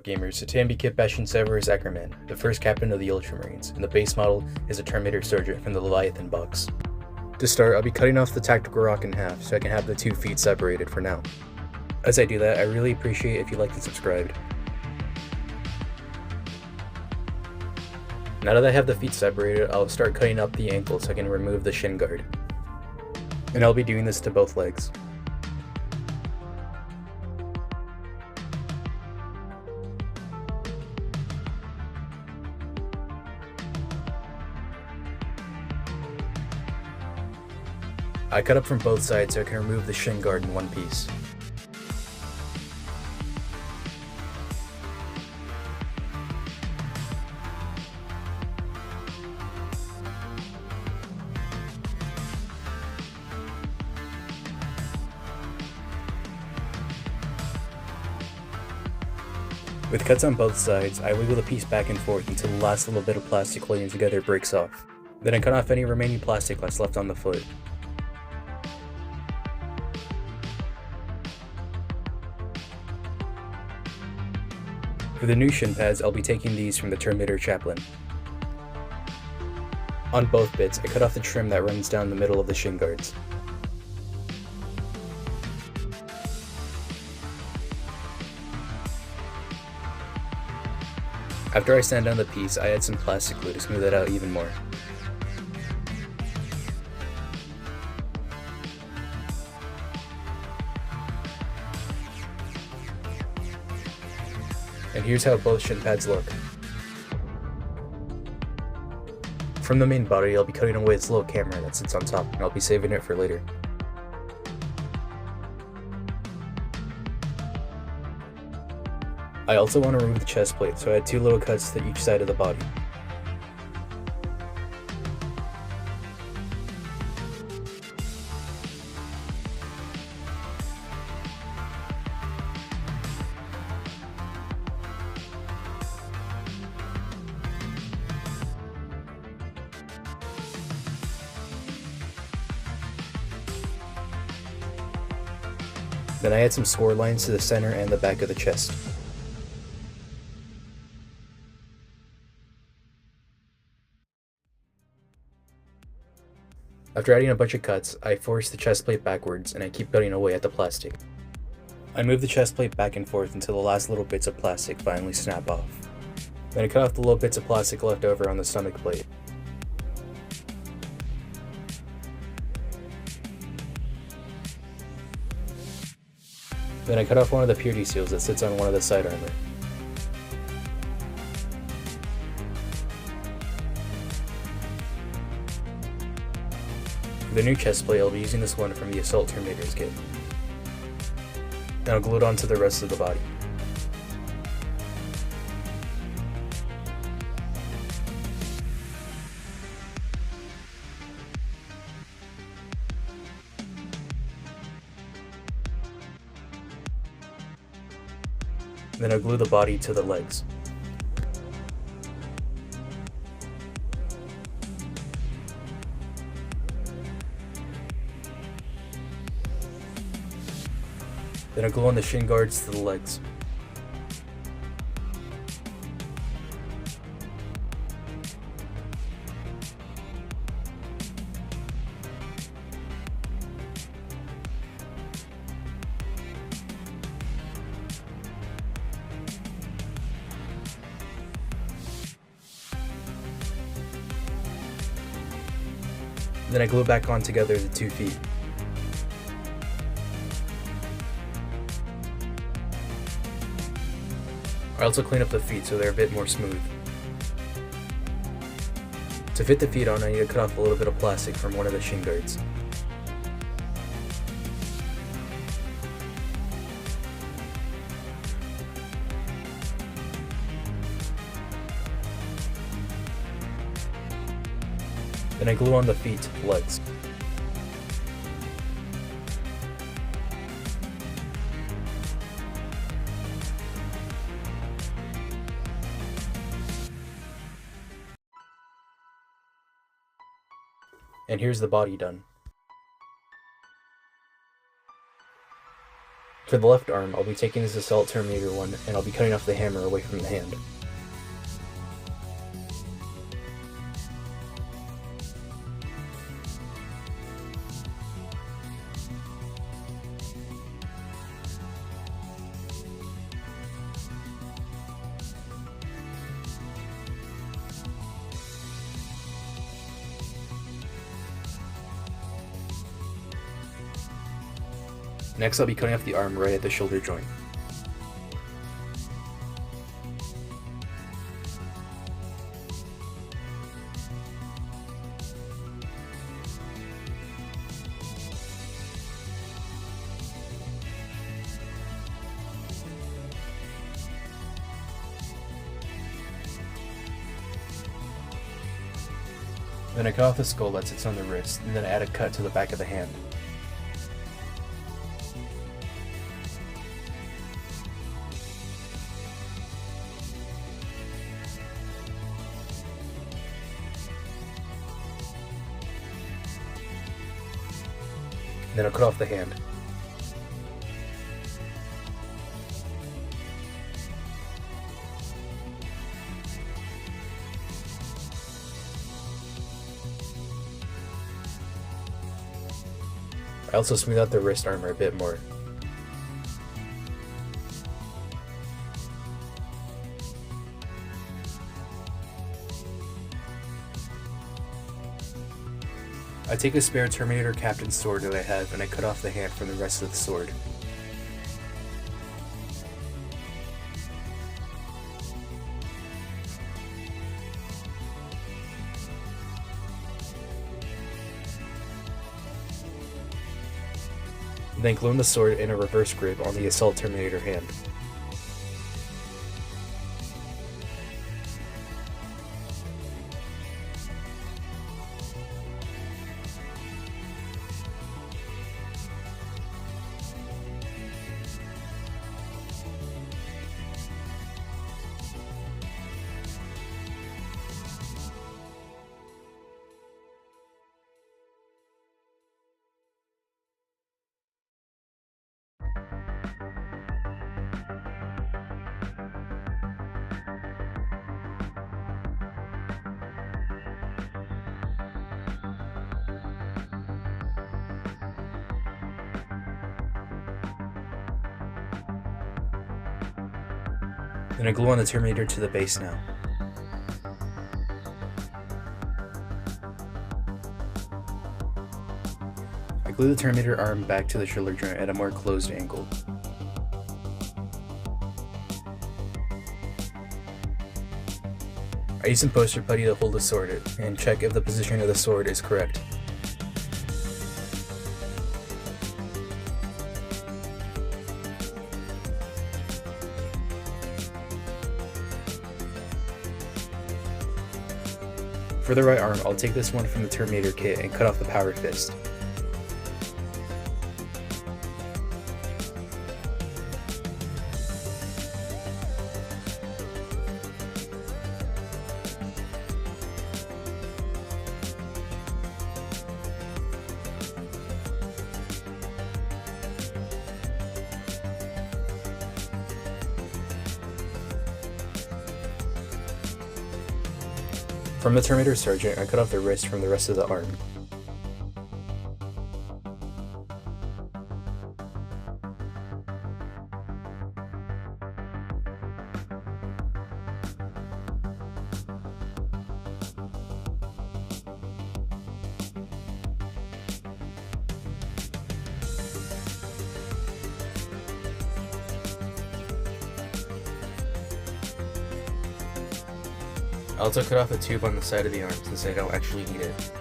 gamers? So today I'm Kitbashing Severus Agemman, the first captain of the Ultramarines, and the base model is a Terminator soldier from the Leviathan box. To start, I'll be cutting off the tactical rock in half so I can have the 2 feet separated for now. As I do that, I really appreciate if you liked and subscribed. Now that I have the feet separated, I'll start cutting up the ankle so I can remove the shin guard. And I'll be doing this to both legs. I cut up from both sides so I can remove the shin guard in one piece. With cuts on both sides, I wiggle the piece back and forth until the last little bit of plastic holding together breaks off. Then I cut off any remaining plastic that's left on the foot. For the new shin pads, I'll be taking these from the Terminator chaplain. On both bits, I cut off the trim that runs down the middle of the shin guards. After I sand down the piece, I add some plastic glue to smooth it out even more. And here's how both shin pads look. From the main body, I'll be cutting away this little camera that sits on top, and I'll be saving it for later. I also want to remove the chest plate, so I add 2 little cuts to each side of the body. Then I add some score lines to the center and the back of the chest. After adding a bunch of cuts, I force the chest plate backwards and I keep cutting away at the plastic. I move the chest plate back and forth until the last little bits of plastic finally snap off. Then I cut off the little bits of plastic left over on the stomach plate. Then I cut off one of the purity seals that sits on one of the side armor. For the new chest plate, I'll be using this one from the Assault Terminators kit. Then I'll glue it onto the rest of the body. Then I'll glue the body to the legs. Then I'll glue on the shin guards to the legs. Then I glue back on together the 2 feet. I also clean up the feet so they're a bit more smooth. To fit the feet on, I need to cut off a little bit of plastic from one of the shin guards. Then I glue on the feet to the legs. And here's the body done. For the left arm, I'll be taking this Assault Terminator one, and I'll be cutting off the hammer away from the hand. Next, I'll be cutting off the arm right at the shoulder joint. Then I cut off the skull that sits on the wrist, and then add a cut to the back of the hand. Then I'll cut off the hand. I also smooth out the wrist armor a bit more. I take a spare Terminator Captain sword that I have, and I cut off the hand from the rest of the sword. Then glue the sword in a reverse grip on the Assault Terminator hand. Then I glue on the Terminator to the base now. I glue the Terminator arm back to the shoulder joint at a more closed angle. I use some poster putty to hold the sword and check if the position of the sword is correct. For the right arm, I'll take this one from the Terminator kit and cut off the power fist. From the Terminator Sergeant, I cut off the wrist from the rest of the arm. I also cut off the tube on the side of the arm since I don't actually need it.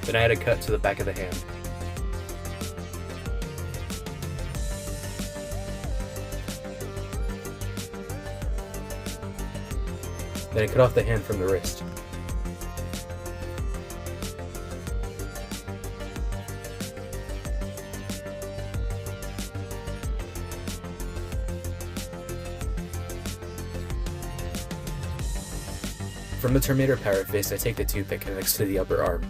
Then I add a cut to the back of the hand. Then I cut off the hand from the wrist. From the Terminator power fist, I take the tube that connects to the upper arm.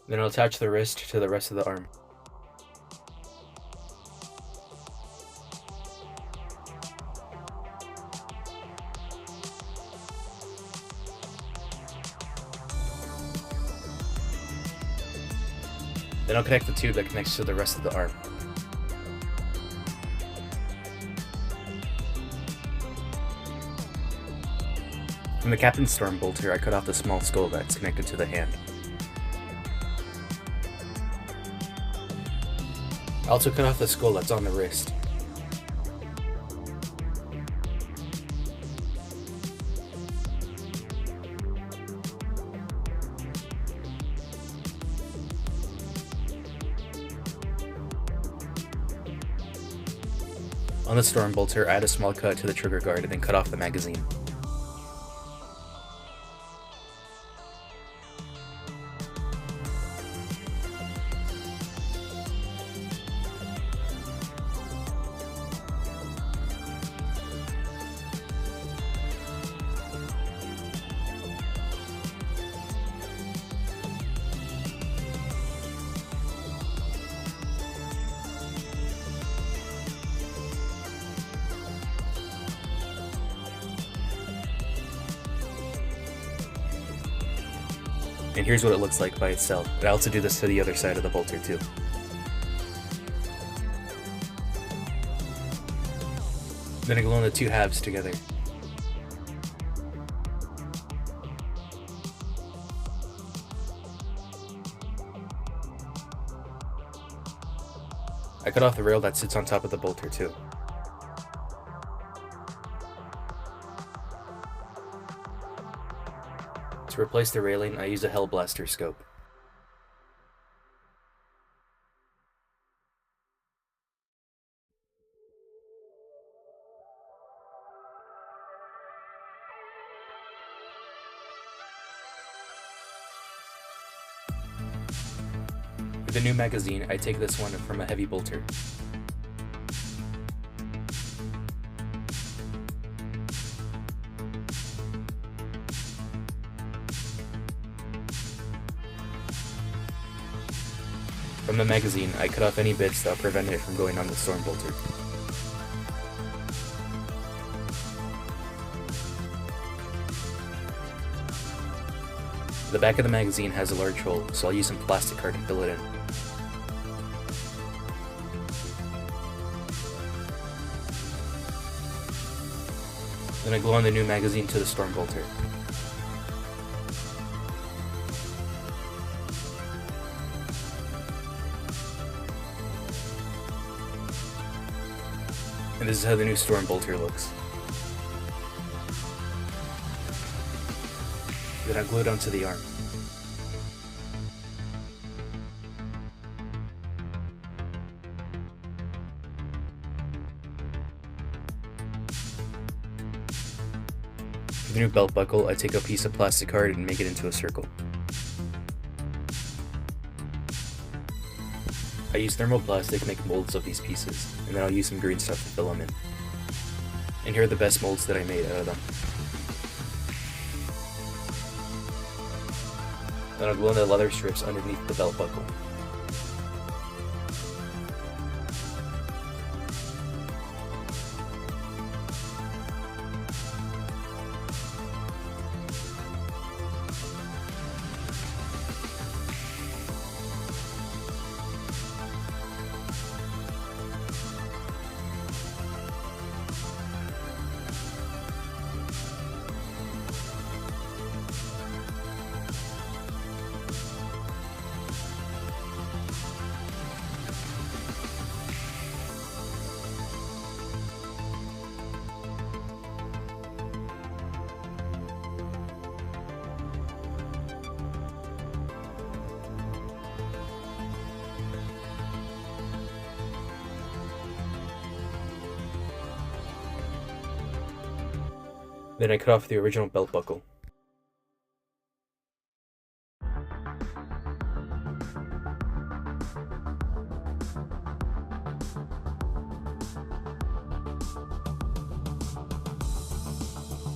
Then I'll attach the wrist to the rest of the arm. Then I'll connect the tube that connects to the rest of the arm. From the captain's storm bolter, I cut off the small skull that's connected to the hand. I also cut off the skull that's on the wrist. On the storm bolter, I add a small cut to the trigger guard and then cut off the magazine. And here's what it looks like by itself. But I also do this to the other side of the bolter too. Then I glue on the two halves together. I cut off the rail that sits on top of the bolter too. To replace the railing, I use a Helblaster scope. For the new magazine, I take this one from a heavy bolter. From the magazine, I cut off any bits that prevent it from going on the storm bolter. The back of the magazine has a large hole, so I'll use some Plasticard to fill it in. Then I glue on the new magazine to the storm bolter. And this is how the new storm bolter looks. Then I glue it onto the arm. For the new belt buckle, I take a piece of Plasticard and make it into a circle. I use thermoplastic to make molds of these pieces, and then I'll use some green stuff to fill them in. And here are the best molds that I made out of them. Then I'll glue on the leather strips underneath the belt buckle. Then I cut off the original belt buckle.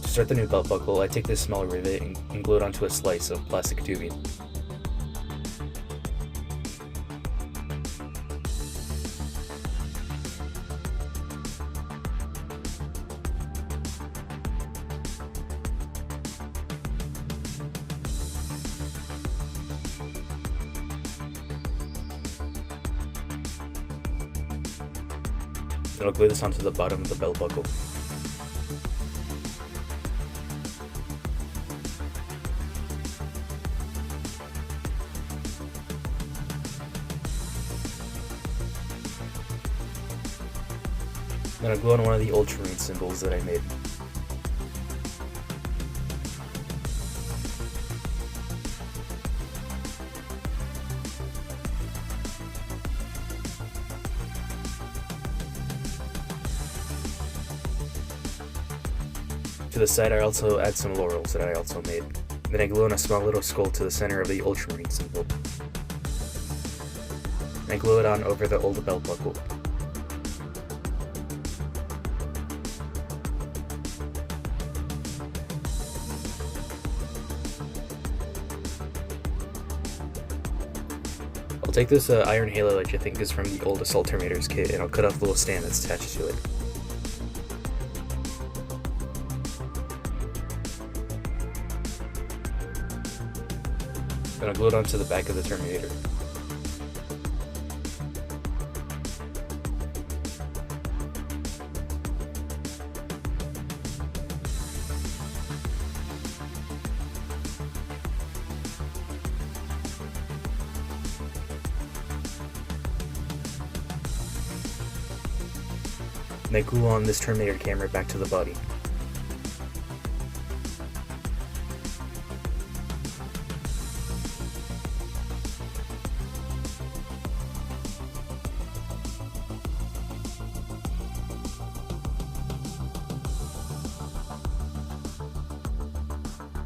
To start the new belt buckle, I take this small rivet and glue it onto a slice of plastic tubing. Then I'll glue this onto the bottom of the belt buckle. Then I'll glue on one of the Ultramarine symbols that I made. To the side, I also add some laurels that I also made. Then I glue on a small little skull to the center of the Ultramarine symbol. And I glue it on over the old belt buckle. I'll take this iron halo, which I think is from the old Assault Terminators kit, and I'll cut off the little stand that's attached to it. Then I'll glue it onto the back of the Terminator. And I glue on this Terminator camera back to the body.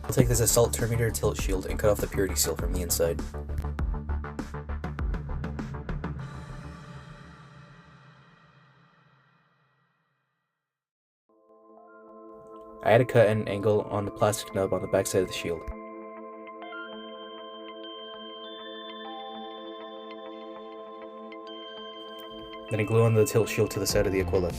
I'll take this Assault Terminator tilt shield and cut off the purity seal from the inside. I had to cut an angle on the plastic nub on the backside of the shield. Then I glue on the tilt shield to the side of the Aquila.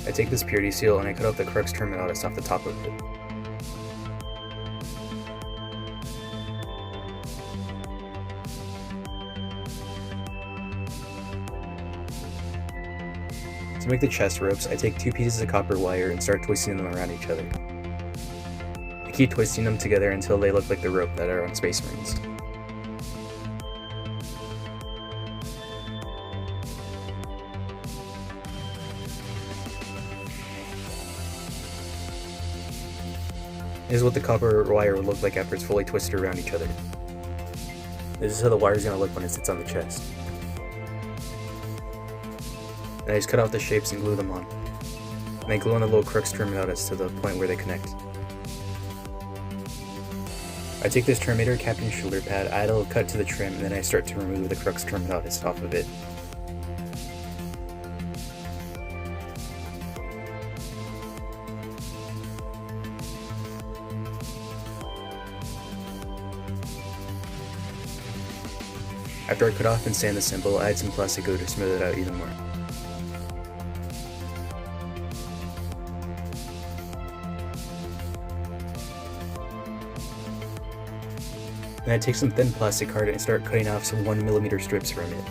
I take this purity seal and I cut out the Crux Terminatus off the top of it. To make the chest ropes, I take 2 pieces of copper wire and start twisting them around each other. I keep twisting them together until they look like the rope that are on Space Marines. This is what the copper wire will look like after it's fully twisted around each other. This is how the wire is going to look when it sits on the chest. And I just cut out the shapes and glue them on. And I glue on the little Crux Terminatus to the point where they connect. I take this Terminator Captain shoulder pad, add a little cut to the trim, and then I start to remove the Crux Terminatus off of it. After I cut off and sand the symbol, I add some plastic glue to smooth it out even more. Then I take some thin Plasticard and start cutting off some 1mm strips from it.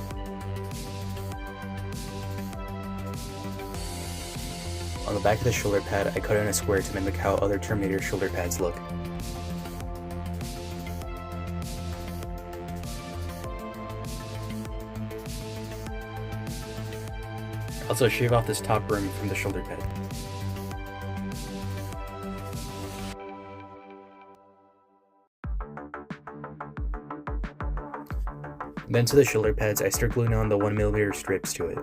On the back of the shoulder pad, I cut in a square to mimic how other Terminator shoulder pads look. Also shave off this top rim from the shoulder pad. Then to the shoulder pads, I start gluing on the 1mm strips to it.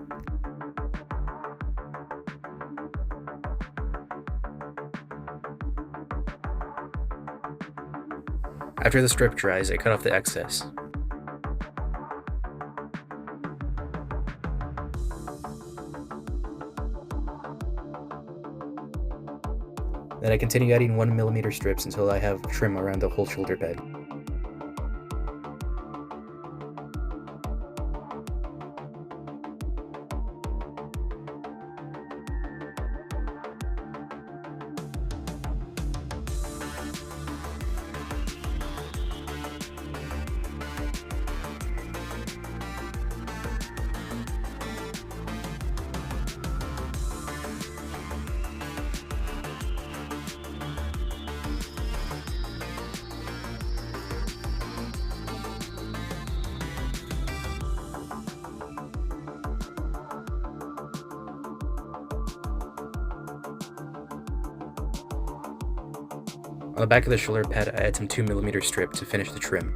After the strip dries, I cut off the excess. Then I continue adding 1mm strips until I have trim around the whole shoulder pad. On the back of the shoulder pad, I add some 2mm strip to finish the trim.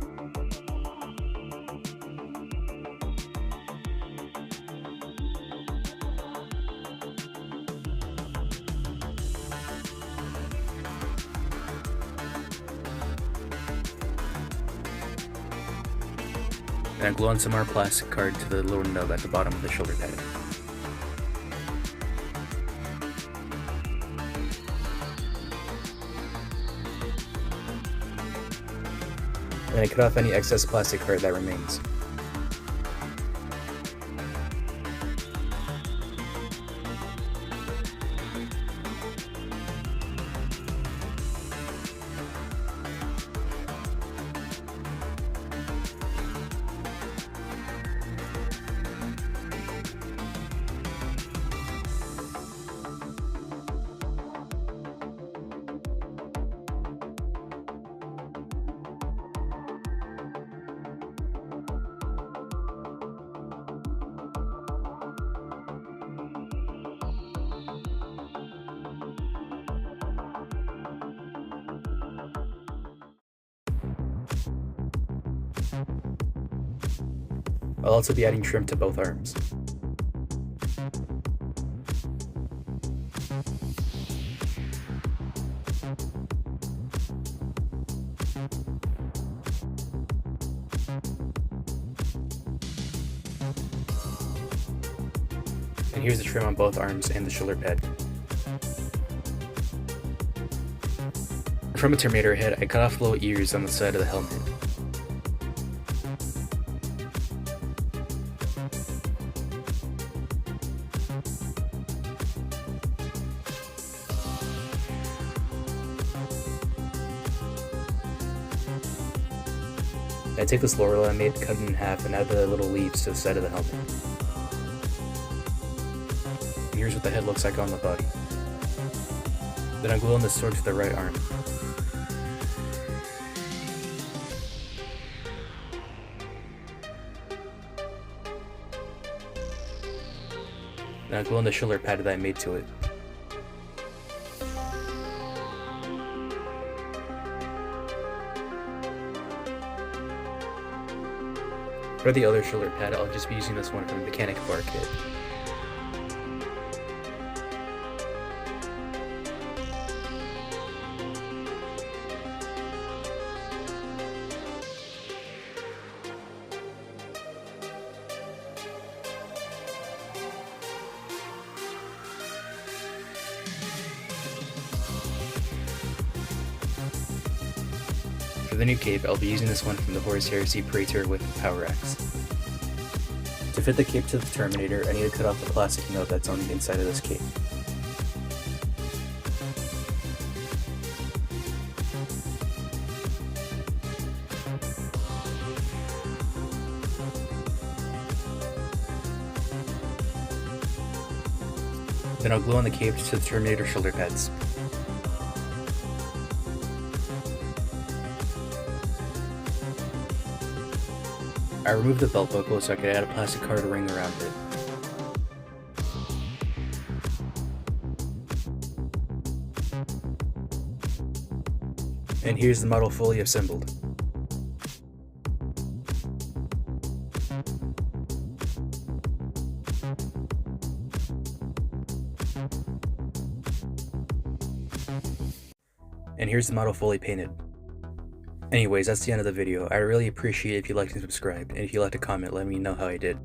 And I glue on some more Plasticard to the little nub at the bottom of the shoulder pad. And I cut off any excess Plasticard that remains. I'll also be adding trim to both arms. And here's the trim on both arms and the shoulder pad. From a Terminator head, I cut off little ears on the side of the helmet. I take this laurel I made, cut it in half, and add the little leaves to the side of the helmet. And here's what the head looks like on the body. Then I glue on the sword to the right arm. Then I glue on the shoulder pad that I made to it. For the other shoulder pad, I'll just be using this one from the mechanic bar kit. For the new cape, I'll be using this one from the Horus Heresy Preator with Power Axe. To fit the cape to the Terminator, I need to cut off the plastic nub that's on the inside of this cape. Then I'll glue on the cape to the Terminator shoulder pads. I removed the belt buckle so I could add a Plasticard ring around it. And here's the model fully assembled. And here's the model fully painted. Anyways, that's the end of the video. I really appreciate it if you liked and subscribed, and if you'd like to comment, let me know how I did.